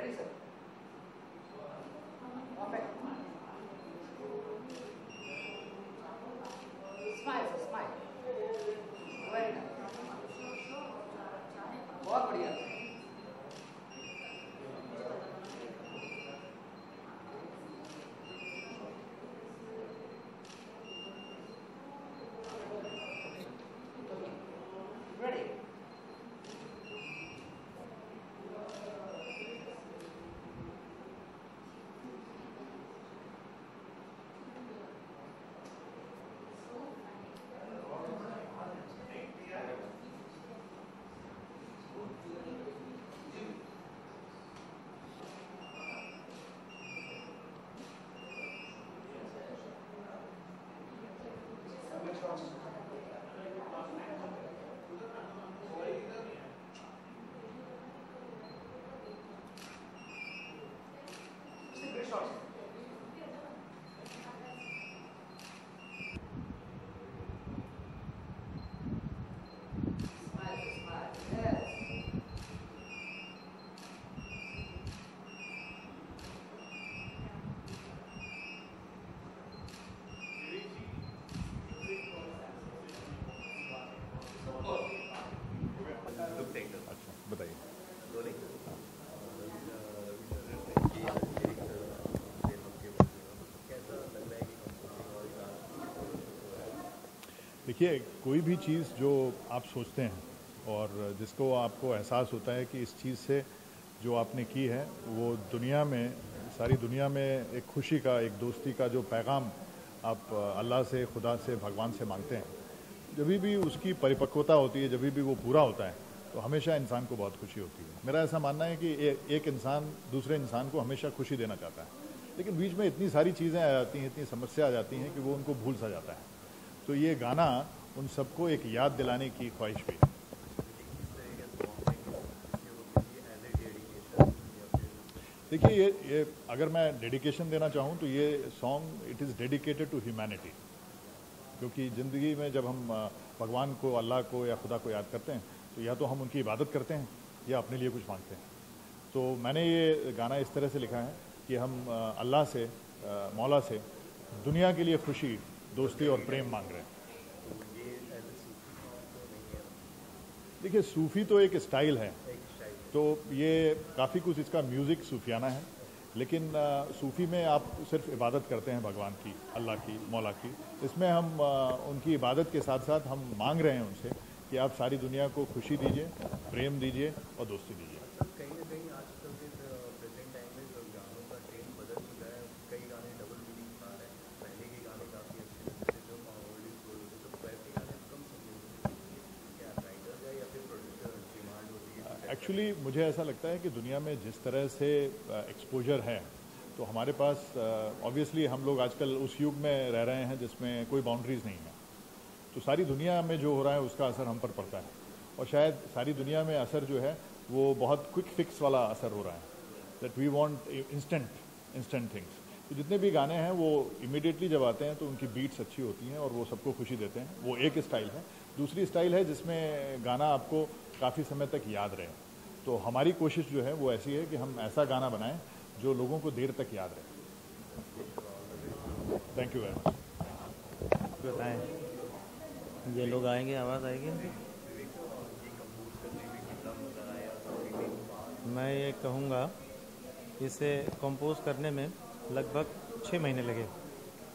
Ready, sir? Perfect. Smile, sir, smile. Very nice. बहुत बढ़िया. Ready. बताइए। देखिए, कोई भी चीज़ जो आप सोचते हैं और जिसको आपको एहसास होता है कि इस चीज़ से जो आपने की है वो दुनिया में, सारी दुनिया में एक खुशी का, एक दोस्ती का जो पैगाम आप अल्लाह से, खुदा से, भगवान से मांगते हैं, जब भी उसकी परिपक्वता होती है, जब भी वो पूरा होता है, तो हमेशा इंसान को बहुत खुशी होती है। मेरा ऐसा मानना है कि एक इंसान दूसरे इंसान को हमेशा खुशी देना चाहता है, लेकिन बीच में इतनी सारी चीज़ें आ जाती हैं, इतनी समस्या आ जाती हैं कि वो उनको भूल सा जाता है। तो ये गाना उन सबको एक याद दिलाने की ख्वाहिश भी है। देखिए, ये अगर मैं डेडिकेशन देना चाहूँ तो ये song it is dedicated to humanity, क्योंकि ज़िंदगी में जब हम भगवान को, अल्लाह को या खुदा को याद करते हैं तो या तो हम उनकी इबादत करते हैं या अपने लिए कुछ मांगते हैं। तो मैंने ये गाना इस तरह से लिखा है कि हम अल्लाह से, मौला से दुनिया के लिए खुशी, दोस्ती और प्रेम मांग रहे हैं। देखिए, सूफ़ी तो एक स्टाइल है, तो ये काफ़ी कुछ इसका म्यूज़िक सूफियाना है, लेकिन सूफ़ी में आप सिर्फ इबादत करते हैं भगवान की, अल्लाह की, मौला की। इसमें हम उनकी इबादत के साथ साथ हम मांग रहे हैं उनसे कि आप सारी दुनिया को खुशी दीजिए, प्रेम दीजिए और दोस्ती दीजिए। कहीं ना कहीं आजकल के प्रेजेंट टाइम में जो गानों का ट्रेंड बदल चुका है, कई गाने डबल मीनिंग आ रहे हैं। पहले के गाने काफ़ी अच्छे लगते थे, जो ओल्ड इज गोल्ड होते, तो वैसे गाने कम सुनने को मिलते हैं। क्या राइटर का या फिर प्रोड्यूसर डिमांड होती है? एक्चुअली मुझे ऐसा लगता है कि दुनिया में जिस तरह से एक्सपोजर है, तो हमारे पास ऑब्वियसली हम लोग आजकल उस युग में रह रहे हैं जिसमें कोई बाउंड्रीज़ नहीं है। तो सारी दुनिया में जो हो रहा है उसका असर हम पर पड़ता है, और शायद सारी दुनिया में असर जो है वो बहुत क्विक फिक्स वाला असर हो रहा है, that we want instant things. तो जितने भी गाने हैं वो इमीडिएटली जब आते हैं तो उनकी बीट्स अच्छी होती हैं और वो सबको खुशी देते हैं। वो एक स्टाइल है। दूसरी स्टाइल है जिसमें गाना आपको काफ़ी समय तक याद रहे। तो हमारी कोशिश जो है वो ऐसी है कि हम ऐसा गाना बनाएं जो लोगों को देर तक याद रहे। Thank you very much. बताएं, ये लोग आएंगे, आवाज़ आएगी? मैं ये कहूँगा, इसे कंपोज करने में लगभग 6 महीने लगे,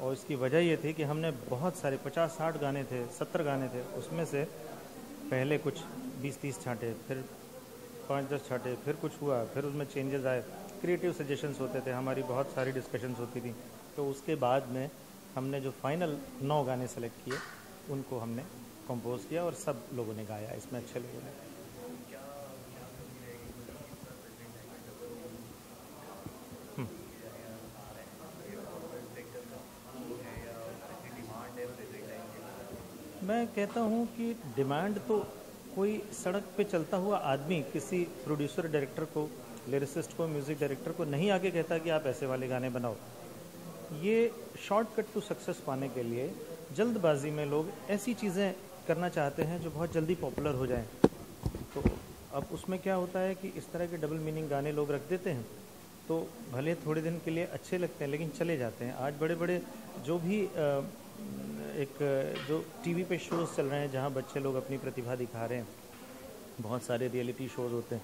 और इसकी वजह ये थी कि हमने बहुत सारे 50-60 गाने थे, 70 गाने थे, उसमें से पहले कुछ 20-30 छांटे, फिर 5-10 छांटे, फिर कुछ हुआ, फिर उसमें चेंजेस आए, क्रिएटिव सजेशंस होते थे, हमारी बहुत सारी डिस्कशंस होती थी। तो उसके बाद में हमने जो फाइनल 9 गाने सेलेक्ट किए, उनको हमने कंपोज किया और सब लोगों ने गाया, इसमें अच्छे लोगों ने। मैं कहता हूँ कि डिमांड तो कोई सड़क पे चलता हुआ आदमी किसी प्रोड्यूसर डायरेक्टर को, लिरिसिस्ट को, म्यूज़िक डायरेक्टर को नहीं आके कहता कि आप ऐसे वाले गाने बनाओ। ये शॉर्टकट टू सक्सेस पाने के लिए जल्दबाजी में लोग ऐसी चीज़ें करना चाहते हैं जो बहुत जल्दी पॉपुलर हो जाएं। तो अब उसमें क्या होता है कि इस तरह के डबल मीनिंग गाने लोग रख देते हैं, तो भले थोड़े दिन के लिए अच्छे लगते हैं लेकिन चले जाते हैं। आज बड़े बड़े जो भी एक जो टीवी पे शोज़ चल रहे हैं जहाँ बच्चे लोग अपनी प्रतिभा दिखा रहे हैं, बहुत सारे रियलिटी शोज़ होते हैं,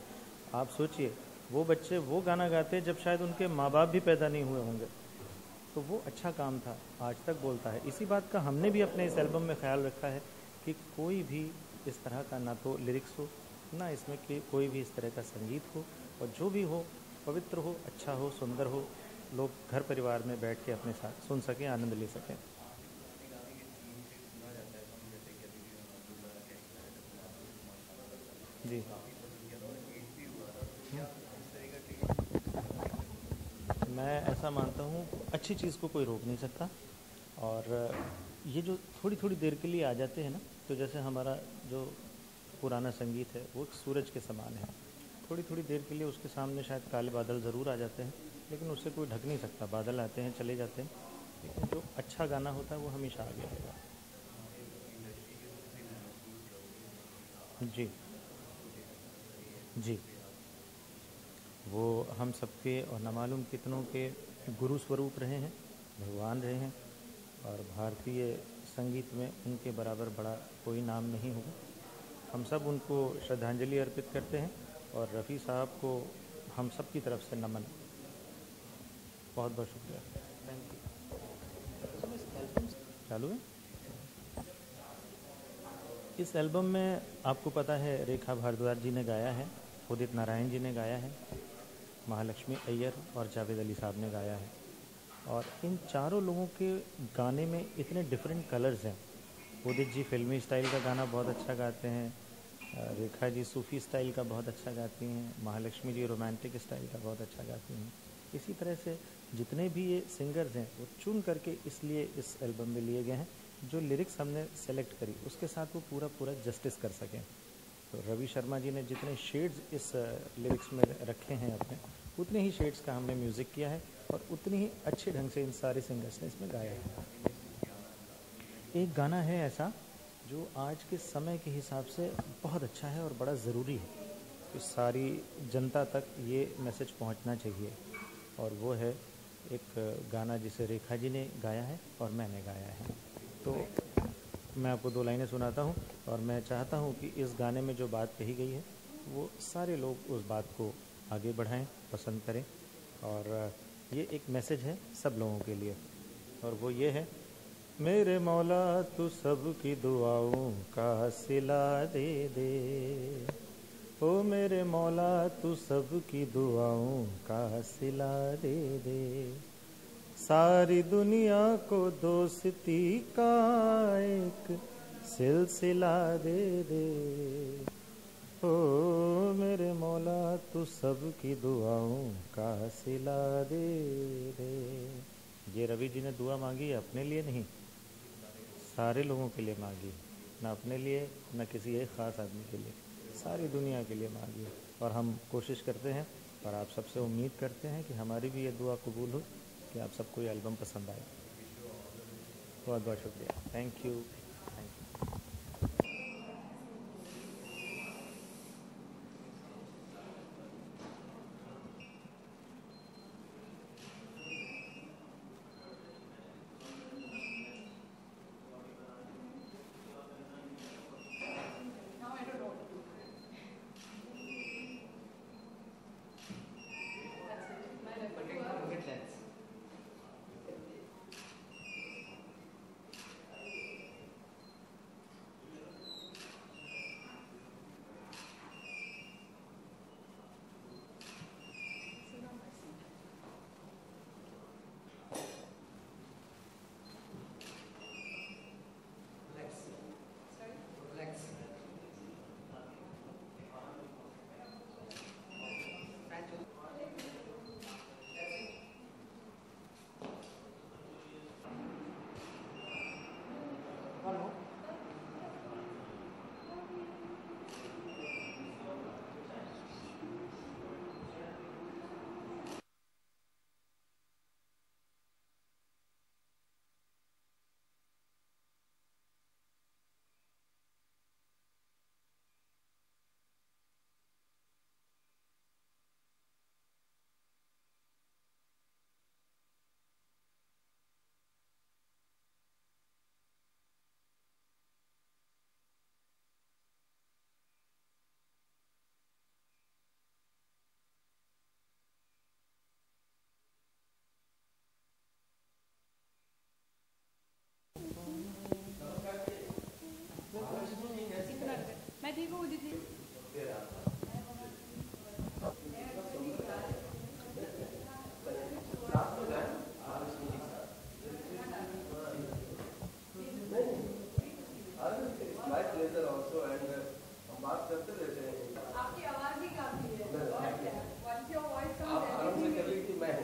आप सोचिए वो बच्चे वो गाना गाते हैं जब शायद उनके माँ बाप भी पैदा नहीं हुए होंगे, तो वो अच्छा काम था, आज तक बोलता है। इसी बात का हमने भी अपने इस एल्बम में ख्याल रखा है कि कोई भी इस तरह का ना तो लिरिक्स हो, ना इसमें कि कोई भी इस तरह का संगीत हो, और जो भी हो पवित्र हो, अच्छा हो, सुंदर हो, लोग घर परिवार में बैठ के अपने साथ सुन सकें, आनंद ले सकें। जी मैं ऐसा मानता हूँ, अच्छी चीज़ को कोई रोक नहीं सकता, और ये जो थोड़ी थोड़ी देर के लिए आ जाते हैं ना, तो जैसे हमारा जो पुराना संगीत है वो एक सूरज के समान है, थोड़ी थोड़ी देर के लिए उसके सामने शायद काले बादल ज़रूर आ जाते हैं, लेकिन उससे कोई ढक नहीं सकता। बादल आते हैं चले जाते हैं, लेकिन जो अच्छा गाना होता है वो हमेशा आगे रहेगा। जी जी, वो हम सबके और न मालूम कितनों के गुरु स्वरूप रहे हैं, भगवान रहे हैं, और भारतीय संगीत में उनके बराबर बड़ा कोई नाम नहीं होगा। हम सब उनको श्रद्धांजलि अर्पित करते हैं, और रफ़ी साहब को हम सब की तरफ से नमन। बहुत बहुत शुक्रिया, थैंक यू। चालू है। इस एल्बम में आपको पता है रेखा भारद्वाज जी ने गाया है, उदित नारायण जी ने गाया है, महालक्ष्मी अय्यर और जावेद अली साहब ने गाया है, और इन चारों लोगों के गाने में इतने डिफरेंट कलर्स हैं। उदित जी फिल्मी स्टाइल का गाना बहुत अच्छा गाते हैं, रेखा जी सूफ़ी स्टाइल का बहुत अच्छा गाती हैं, महालक्ष्मी जी रोमांटिक स्टाइल का बहुत अच्छा गाती हैं। इसी तरह से जितने भी ये सिंगर्स हैं वो चुन करके इसलिए इस एल्बम में लिए गए हैं, जो लिरिक्स हमने सेलेक्ट करी उसके साथ वो पूरा जस्टिस कर सकें। तो रवि शर्मा जी ने जितने शेड्स इस लिरिक्स में रखे हैं अपने, उतने ही शेड्स का हमने म्यूज़िक किया है, और उतनी ही अच्छे ढंग से इन सारे सिंगर्स ने इसमें गाया है। एक गाना है ऐसा जो आज के समय के हिसाब से बहुत अच्छा है और बड़ा ज़रूरी है कि सारी जनता तक ये मैसेज पहुंचना चाहिए, और वो है एक गाना जिसे रेखा जी ने गाया है और मैंने गाया है। तो मैं आपको 2 लाइनें सुनाता हूँ, और मैं चाहता हूँ कि इस गाने में जो बात कही गई है वो सारे लोग उस बात को आगे बढ़ाएं, पसंद करें, और ये एक मैसेज है सब लोगों के लिए, और वो ये है, मेरे मौला तू सबकी दुआओं का सिला दे दे, ओ मेरे मौला तू सबकी दुआओं का सिला दे दे, सारी दुनिया को दोस्ती का एक सिलसिला दे दे, ओ मेरे मौला तू सबकी दुआओं का सिला दे दे। ये रवि जी ने दुआ मांगी है, अपने लिए नहीं, सारे लोगों के लिए मांगी, ना अपने लिए ना किसी एक ख़ास आदमी के लिए, सारी दुनिया के लिए मांगी है। और हम कोशिश करते हैं और आप सबसे उम्मीद करते हैं कि हमारी भी ये दुआ कबूल हो कि आप सबको ये एल्बम पसंद आए। बहुत बहुत शुक्रिया, thank you. Now I don't know what to do. That's it. Forget lens. देखो Udit ji. My pleasure also and हम बात करते रहते हैं। आपकी आवाज ही काफी है और क्या once your voice comes आप आराम से कर लीजिए मैं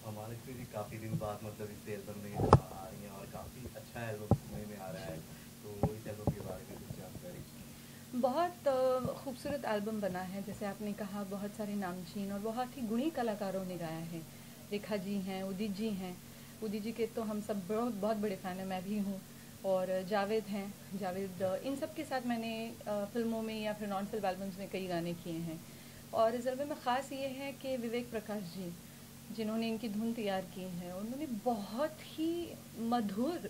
हमारे जी काफ़ी दिन बाद मतलब इस एल्बम में आ रही हैं और काफ़ी अच्छा एल्बम सुनने में आ रहा है, तो इस एल्बम के बारे में कुछ जानकारी। बहुत खूबसूरत एल्बम बना है, जैसे आपने कहा बहुत सारे नामचीन और बहुत ही गुणी कलाकारों ने गाया है। रेखा जी हैं, उदित जी हैं। उदित जी के तो हम सब बहुत बड़े फ़ैन हैं, मैं भी हूँ। और जावेद हैं, जावेद इन सब के साथ मैंने फिल्मों में या फिर नॉन फिल्म एल्बम्स में कई गाने किए हैं। और इस एल्बम में ख़ास ये है कि विवेक प्रकाश जी जिन्होंने इनकी धुन तैयार की है, उन्होंने बहुत ही मधुर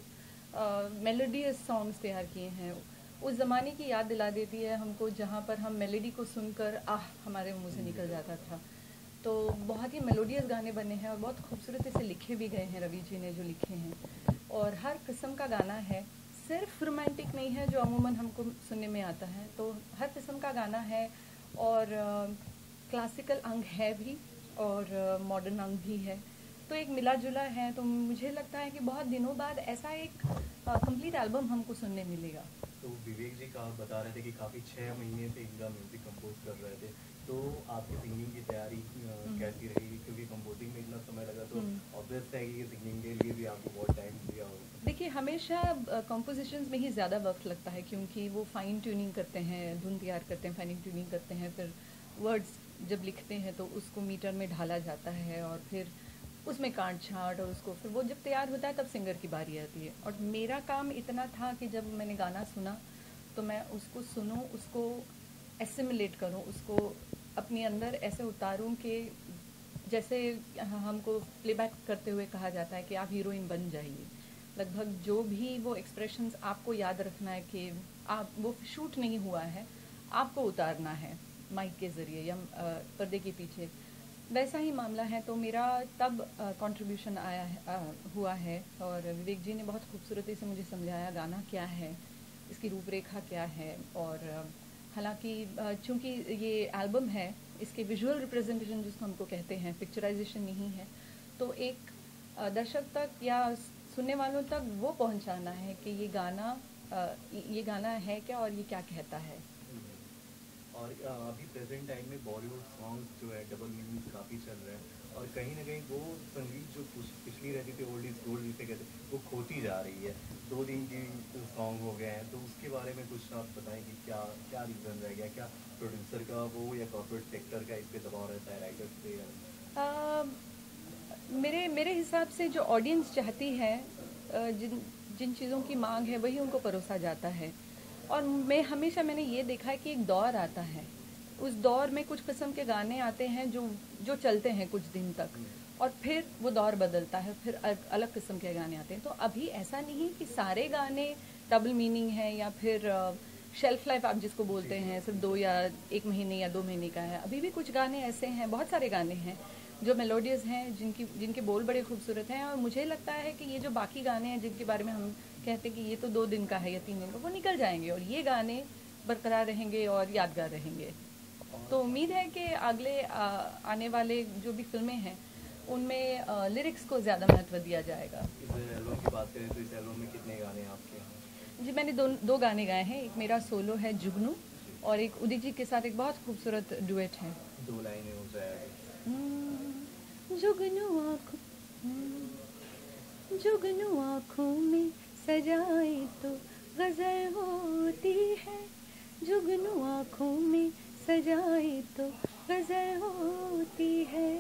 मेलोडियस सॉन्ग्स तैयार किए हैं। उस ज़माने की याद दिला देती है हमको जहाँ पर हम मेलोडी को सुनकर हमारे मुंह से निकल जाता था। तो बहुत ही मेलोडियस गाने बने हैं और बहुत खूबसूरती से लिखे भी गए हैं, रवि जी ने जो लिखे हैं। और हर किस्म का गाना है, सिर्फ रोमांटिक नहीं है जो अमूमन हमको सुनने में आता है, तो हर किस्म का गाना है। और क्लासिकल अंग है भी और मॉडर्न अंग भी है, तो एक मिला जुला है। तो मुझे लगता है कि बहुत दिनों बाद ऐसा एक कंप्लीट एल्बम हमको सुनने मिलेगा। तो विवेक जी का आप बता रहे थे कि काफ़ी 6 महीने से इनका म्यूज़िक कंपोज कर रहे थे, तो आपकी सिंगिंग की तैयारी कैसी रही? क्योंकि कंपोजिंग में इतना समय लगा, तो ऑब्वियस है कि सिंगिंग के लिए भी आपको बहुत टाइम दिया होगा। देखिए, हमेशा कंपोजिशंस में ही ज़्यादा वक्त लगता है, क्योंकि वो फाइन ट्यूनिंग करते हैं, धुन तैयार करते हैं, फाइन ट्यूनिंग करते हैं, फिर वर्ड्स जब लिखते हैं तो उसको मीटर में ढाला जाता है और फिर उसमें काट छाट, और उसको फिर वो जब तैयार होता है तब सिंगर की बारी आती है। और मेरा काम इतना था कि जब मैंने गाना सुना तो मैं उसको सुनूं, उसको एसिमुलेट करूं, उसको अपने अंदर ऐसे उतारूं कि जैसे हमको प्लेबैक करते हुए कहा जाता है कि आप हीरोइन बन जाइए। लगभग जो भी वो एक्सप्रेशंस आपको याद रखना है कि आप वो शूट नहीं हुआ है, आपको उतारना है माइक के ज़रिए या पर्दे के पीछे, वैसा ही मामला है। तो मेरा तब कंट्रीब्यूशन हुआ है और विवेक जी ने बहुत खूबसूरती से मुझे समझाया गाना क्या है, इसकी रूपरेखा क्या है। और हालांकि चूंकि ये एल्बम है, इसके विजुअल रिप्रेजेंटेशन जिसको हमको कहते हैं, पिक्चराइजेशन नहीं है, तो एक दर्शक तक या सुनने वालों तक वो पहुंचाना है कि ये गाना है क्या और ये क्या कहता है। और अभी प्रेजेंट टाइम में बॉलीवुड सॉन्ग्स जो है डबल मीनिंग काफ़ी चल रहे हैं और कहीं ना कहीं वो संगीत जो पिछली रहती थी, ओल्ड इज गोल्ड जिसे कहते हैं, वो खोती जा रही है। 2 दिन की सॉन्ग हो गए हैं, तो उसके बारे में कुछ आप बताएं कि क्या क्या रीज़न रह गया? क्या प्रोड्यूसर का वो या कॉर्पोरेट सेक्टर का इस पे दबाव रहता है राइटर्स पे? मेरे हिसाब से जो ऑडियंस चाहती है, जिन चीज़ों की मांग है वही उनको परोसा जाता है। और मैंने ये देखा है कि एक दौर आता है, उस दौर में कुछ किस्म के गाने आते हैं जो चलते हैं कुछ दिन तक, और फिर वो दौर बदलता है, फिर अलग किस्म के गाने आते हैं। तो अभी ऐसा नहीं कि सारे गाने डबल मीनिंग है या फिर शेल्फ लाइफ आप जिसको बोलते हैं सिर्फ 2 या 1 महीने या 2 महीने का है। अभी भी कुछ गाने ऐसे हैं, बहुत सारे गाने हैं जो मेलोडियस हैं, जिनके बोल बड़े खूबसूरत हैं। और मुझे लगता है कि ये जो बाकी गाने हैं जिनके बारे में हम कहते हैं कि ये तो 2 दिन का है या 3 दिन का, वो निकल जाएंगे और ये गाने बरकरार रहेंगे और यादगार रहेंगे। तो उम्मीद है कि अगले आने वाले जो भी फिल्में हैं उनमें लिरिक्स को ज़्यादा महत्व दिया जाएगा। इस एल्बम की बात करें तो इस एल्बम में कितने गाने हैं आपके यहाँ? जी, मैंने दो गाने गाए हैं। एक मेरा सोलो है जुगनू, और एक उदित जी के साथ एक बहुत खूबसूरत डुएट है। 2 लाइनें हो जाए। जुगनू आँखों में सजाए तो गजल होती है, जुगनू आँखों में सजाए तो गजल होती है।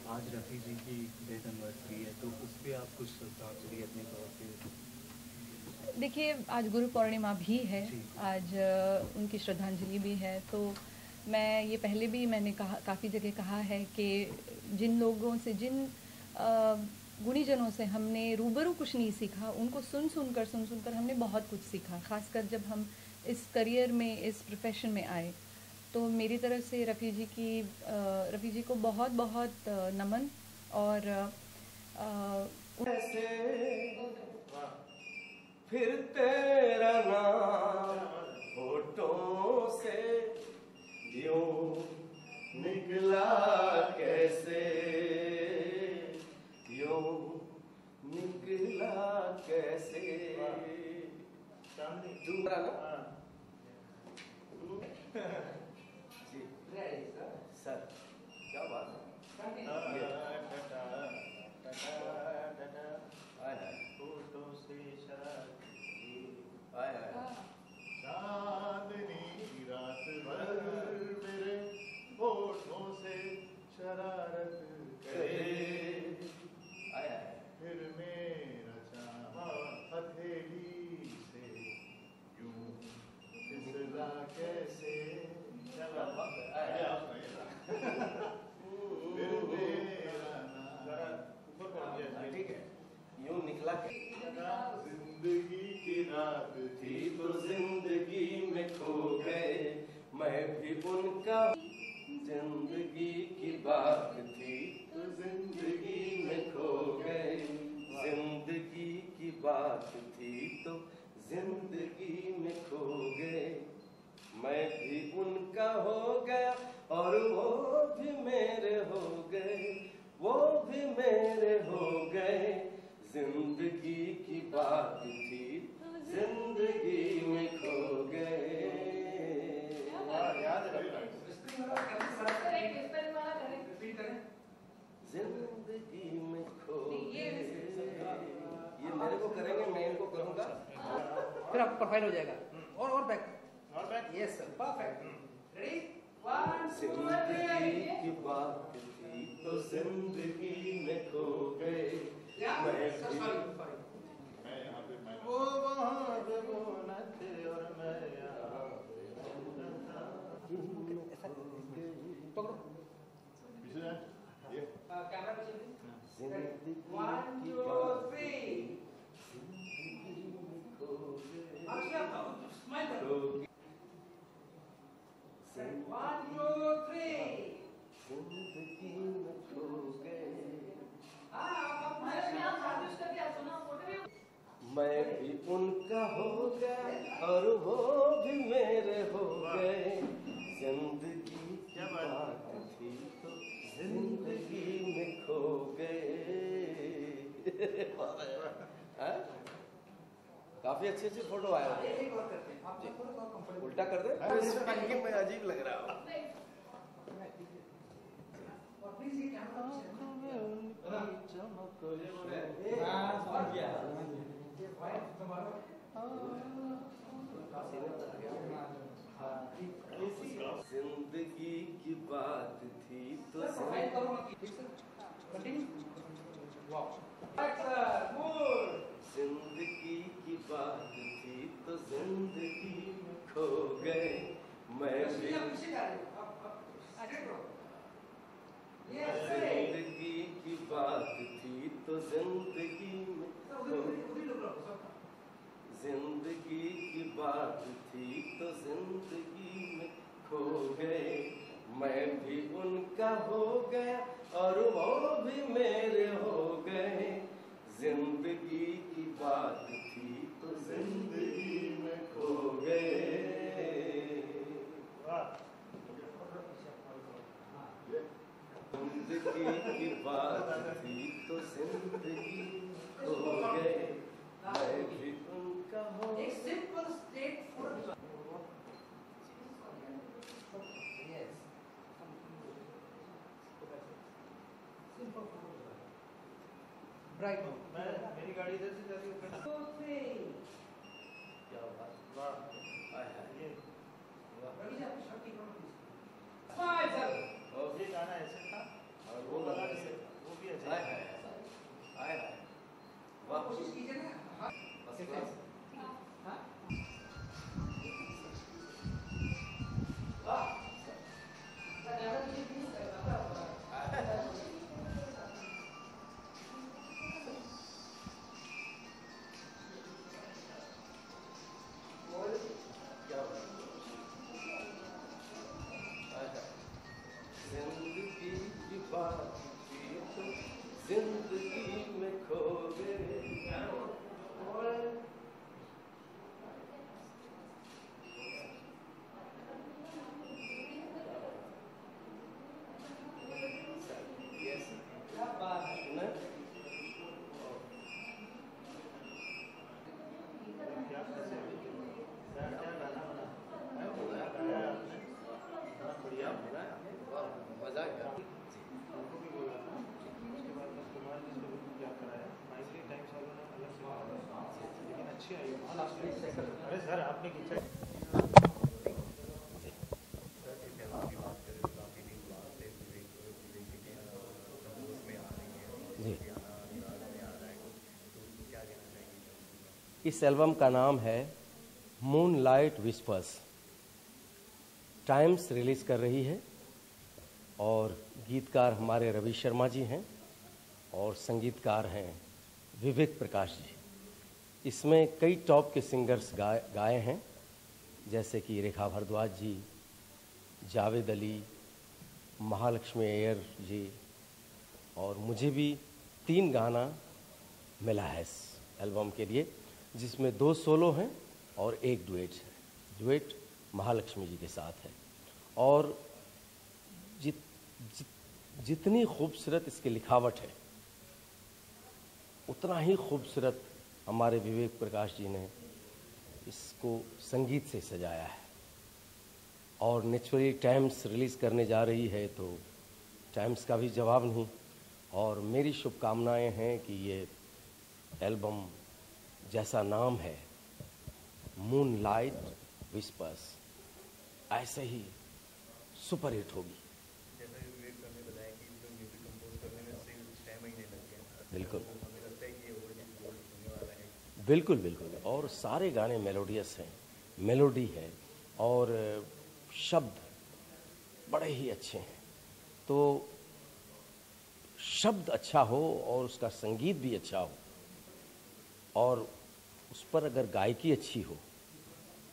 आज रफ़ी जी की डेथ एनिवर्सरी है, तो उस पर आप कुछ श्रद्धांजलि अपने तौर पे? देखिए, आज गुरु पूर्णिमा भी है, आज उनकी श्रद्धांजलि भी है। तो मैं ये पहले भी मैंने काफ़ी जगह कहा है कि जिन लोगों से, जिन गुणीजनों से हमने रूबरू कुछ नहीं सीखा, उनको सुन सुनकर हमने बहुत कुछ सीखा। ख़ासकर जब हम इस करियर में, इस प्रोफेशन में आए, तो मेरी तरफ से रफ़ी जी को बहुत बहुत नमन। और कैसे फिर तेरा नाम होठों से यूं निकला कैसे, यूं निकला कैसे। दूसरा ना जी सर, क्या बात है। फोटो से चांदनी रात भर मेरे होठों से शरारत करे, फिर मेरा चाहा हथेली से यूं फिसला कैसे। फिर मेरा नाम ठीक है, यूं निकला जिंदगी की रात थी तो जिंदगी में खो गए, मैं भी उनका। जिंदगी की बात थी तो जिंदगी में खो गए, जिंदगी की बात थी तो जिंदगी में खो गए, मैं भी उनका हो गया और वो भी मेरे हो गए, वो भी मेरे हो गए। जिंदगी की बात थी जिंदगी में खो गए। जिंदगी में खो गए। ये मेरे को करेंगे, मैं इनको करूंगा, फिर आपको परफेक्ट हो जाएगा। और back yes sir, perfect. Ready 1 2 जिंदगी की बात थी तो जिंदगी में खो गए, मैं यहाँ पे मैं वो वहाँ पे वो न थे और मैं यहाँ पकड़ो, पीछे जाए ये कैमरा पीछे। जिंदगी 1 की 2 बात 3 जिंदगी में खो गए, अच्छा स्माइल खो करो। गए। 1 2 3 जिंदगी में खो गए, आप खामोश करके आप सुना फोटो भी। मैं भी उनका हो गया और वो भी मेरे हो गए। जिंदगी की बात थी तो जिंदगी में खो गए। काफी अच्छी अच्छी फोटो आया हुआ है। एक और करते हैं, आप देखो तो कंफर्टेबल उल्टा कर दे, में अजीब लग रहा है। और प्लीज ये कैमरा जिंदगी की बात थी तो जिंदगी की बात थी तो जिंदगी में खो गए, मैं भी जिंदगी की बात थी तो जिंदगी में खो, जिंदगी की बात थी तो जिंदगी में खो गए, मैं भी उनका हो गया और वो भी मेरे हो गए। जिंदगी की बात थी तो जिंदगी में खो गए, जिंदगी की बात थी तो जिंदगी खो गए, मैं भी उनका हो। एक simple straight photo. Yes simple photo bright. मेरी गाड़ी इधर से जाती है। क्या बात, ये ये गाना ऐसे था और वो लगा लगा के वो भी अच्छा हाय है। हाय हाय, वाह, कोशिश कीजिए ना। First class. अरे सर आपने खींचा जी। इस एल्बम का नाम है मूनलाइट विस्पर्स। टाइम्स रिलीज कर रही है और गीतकार हमारे रवि शर्मा जी हैं और संगीतकार हैं विवेक प्रकाश जी। इसमें कई टॉप के सिंगर्स गाए हैं, जैसे कि रेखा भारद्वाज जी, जावेद अली, महालक्ष्मी अय्यर जी, और मुझे भी 3 गाना मिला है इस एल्बम के लिए, जिसमें 2 सोलो हैं और 1 डुएट है। डुएट महालक्ष्मी जी के साथ है। और जितनी खूबसूरत इसकी लिखावट है, उतना ही खूबसूरत हमारे विवेक प्रकाश जी ने इसको संगीत से सजाया है। और नेचुरली टाइम्स रिलीज़ करने जा रही है, तो टाइम्स का भी जवाब नहीं। और मेरी शुभकामनाएं हैं कि ये एल्बम, जैसा नाम है मूनलाइट विस्पर्स, ऐसे ही सुपर हिट होगी। जैसा कि विवेक सर ने बताया कि इसमें म्यूजिक कंपोज करने में सिर्फ 6 महीने लग गए। बिल्कुल, तो हमें लगता है कि ये ओल्ड गोल्ड होने वाला है। बिल्कुल बिल्कुल। और सारे गाने मेलोडियस हैं, मेलोडी है और शब्द बड़े ही अच्छे हैं। तो शब्द अच्छा हो और उसका संगीत भी अच्छा हो और उस पर अगर गायकी अच्छी हो,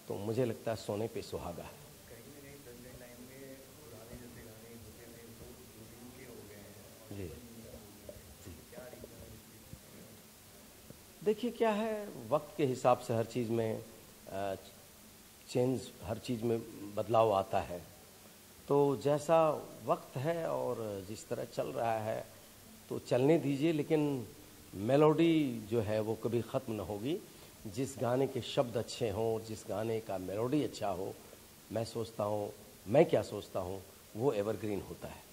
तो मुझे लगता है सोने पे सुहागा है। कहीं ना कहीं प्रेजेंट टाइम में पुराने जैसे गाने होते थे वो दूर के हो गए हैं। जी जी। क्या रीजन है इसकी? देखिए क्या है, वक्त के हिसाब से हर चीज़ में चेंज, हर चीज़ में बदलाव आता है। तो जैसा वक्त है और जिस तरह चल रहा है तो चलने दीजिए, लेकिन मेलोडी जो है वो कभी ख़त्म ना होगी। जिस गाने के शब्द अच्छे हों, जिस गाने का मेलोडी अच्छा हो, मैं सोचता हूँ, मैं क्या सोचता हूँ, वो एवरग्रीन होता है।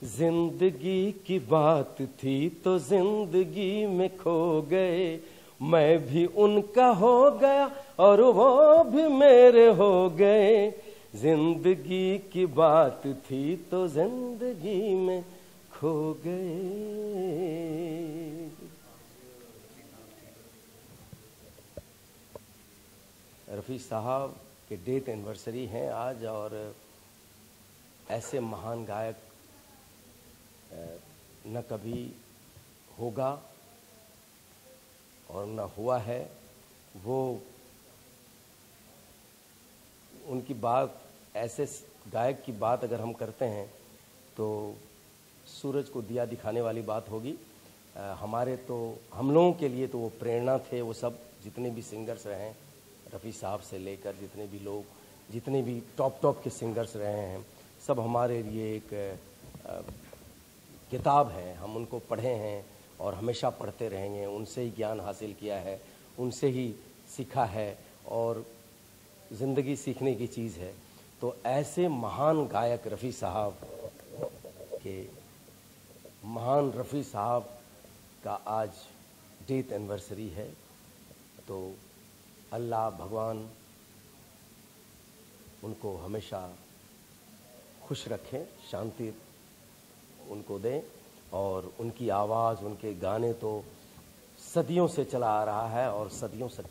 जिंदगी की बात थी तो जिंदगी में खो गए, मैं भी उनका हो गया और वो भी मेरे हो गए। जिंदगी की बात थी तो जिंदगी में खो गए। रफ़ी साहब के डेथ एनिवर्सरी हैं आज, और ऐसे महान गायक न कभी होगा और न हुआ है। वो उनकी बात, ऐसे गायक की बात अगर हम करते हैं तो सूरज को दिया दिखाने वाली बात होगी। हमारे तो, हम लोगों के लिए तो वो प्रेरणा थे। वो सब जितने भी सिंगर्स रहे हैं, रफ़ी साहब से लेकर जितने भी लोग, जितने भी टॉप के सिंगर्स रहे हैं, सब हमारे लिए एक किताब है। हम उनको पढ़े हैं और हमेशा पढ़ते रहेंगे। उनसे ही ज्ञान हासिल किया है, उनसे ही सीखा है, और ज़िंदगी सीखने की चीज़ है। तो ऐसे महान गायक रफ़ी साहब के, महान रफ़ी साहब का आज डेथ एनिवर्सरी है। तो अल्लाह भगवान उनको हमेशा खुश रखें, शांति उनको दें। और उनकी आवाज़, उनके गाने तो सदियों से चला आ रहा है और सदियों से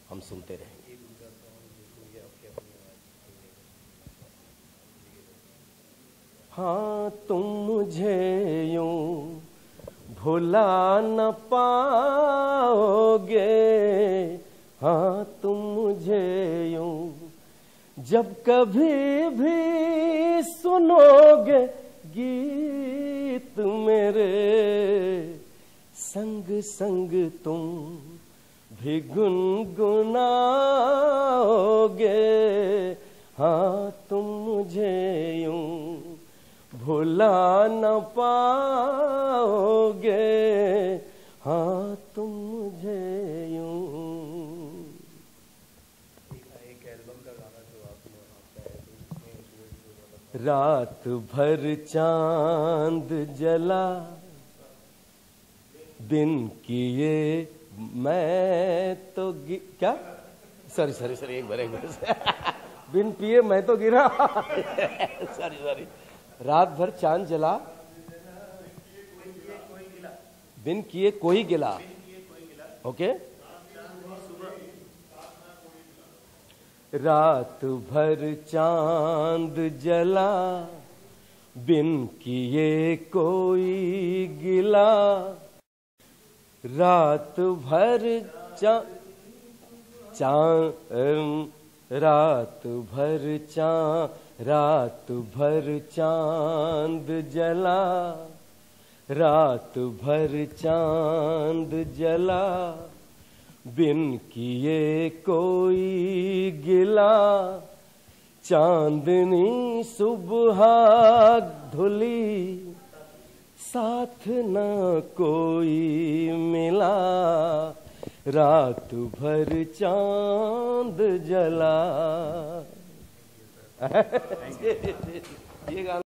हम सुनते रहेंगे। हाँ, तुम मुझे यूं भुला न पाओगे, हाँ तुम मुझे यूं जब कभी भी सुनोगे गीत मेरे, संग संग तुम भी गुनगुनाओगे, हाँ तुम मुझे यूं भुला न पाओगे, हाँ तुम मुझे यूं। एक एल्बम का गाना जो आपका है, तो उसमें रात भर चांद जला, बिन किए मैं तो क्या, सॉरी एक बार बिन पिए मैं तो गिरा सॉरी रात भर चांद जला, बिन किए कोई गिला। ओके, रात भर चांद जला, बिन किए कोई गिला। रात भर रात भर चांद जला, रात भर चांद जला, बिन किए कोई गिला। चांदनी सुबह धुली, साथ न कोई मिला। रात भर चांद जला। ये गाना